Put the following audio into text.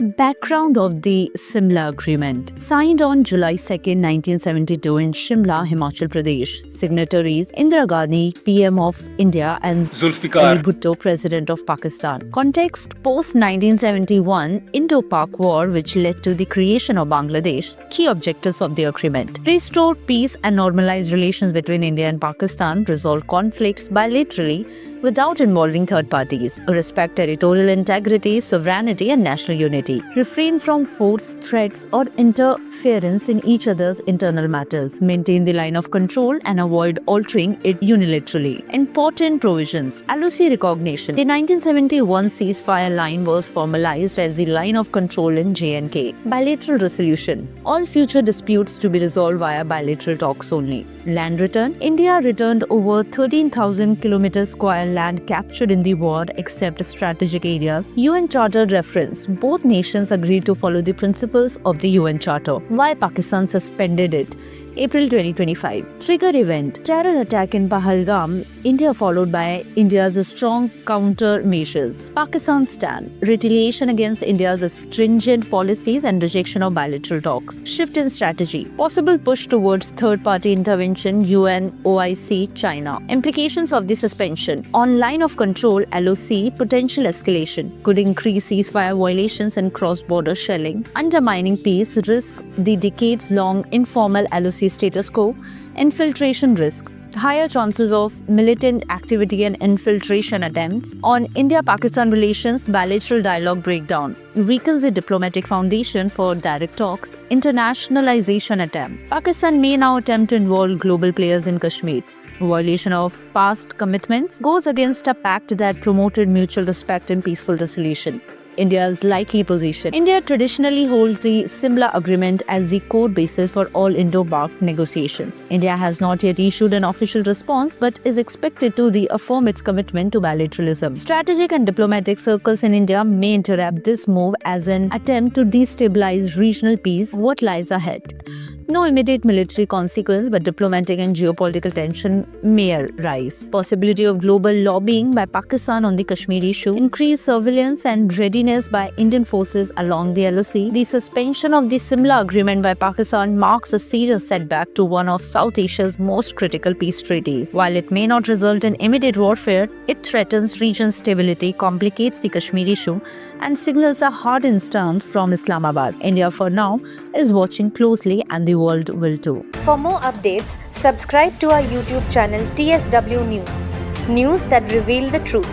Background of the Simla Agreement. Signed on July 2, 1972 in Shimla, Himachal Pradesh. Signatories Indira Gandhi, PM of India, and Zulfikar Ali Bhutto, President of Pakistan. Context: post-1971 Indo-Pak War, which led to the creation of Bangladesh. Key objectives of the agreement: restore peace and normalize relations between India and Pakistan, resolve conflicts bilaterally without involving third parties, respect territorial integrity, sovereignty, and national unity, refrain from force, threats, or interference in each other's internal matters, maintain the line of control and avoid altering it unilaterally. Important provisions: LOC recognition. The 1971 ceasefire line was formalized as the line of control in J&K. Bilateral resolution: all future disputes to be resolved via bilateral talks only. Land return: India returned over 13,000 km² land captured in the war except strategic areas. UN Charter reference: both nations agreed to follow the principles of the UN Charter. Why Pakistan suspended it? April 2025. Trigger event: terror attack in Pahalgam, India, followed by India's strong countermeasures. Pakistan stand: retaliation against India's stringent policies and rejection of bilateral talks. Shift in strategy: possible push towards third-party intervention, UN, OIC, China. Implications of the suspension: on line of control, LOC, potential escalation could increase ceasefire violations and cross-border shelling. Undermining peace, risk the decades-long informal LOC status quo. Infiltration risk: higher chances of militant activity and infiltration attempts. On India-Pakistan relations, bilateral dialogue breakdown weakens the diplomatic foundation for direct talks. Internationalization attempt: Pakistan may now attempt to involve global players in Kashmir. Violation of past commitments, goes against a pact that promoted mutual respect and peaceful resolution. India's likely position: India traditionally holds the Simla Agreement as the core basis for all Indo-Pak negotiations. India has not yet issued an official response but is expected to reaffirm its commitment to bilateralism. Strategic and diplomatic circles in India may interrupt this move as an attempt to destabilize regional peace. What lies ahead? No immediate military consequence, but diplomatic and geopolitical tension may rise. Possibility of global lobbying by Pakistan on the Kashmir issue, increased surveillance and readiness by Indian forces along the LOC. The suspension of the Simla Agreement by Pakistan marks a serious setback to one of South Asia's most critical peace treaties. While it may not result in immediate warfare, it threatens region stability, complicates the Kashmir issue, and signals a hardened stance from Islamabad. India, for now, is watching closely, and the world will too. For more updates, subscribe to our YouTube channel TSW News. News that reveal the truth.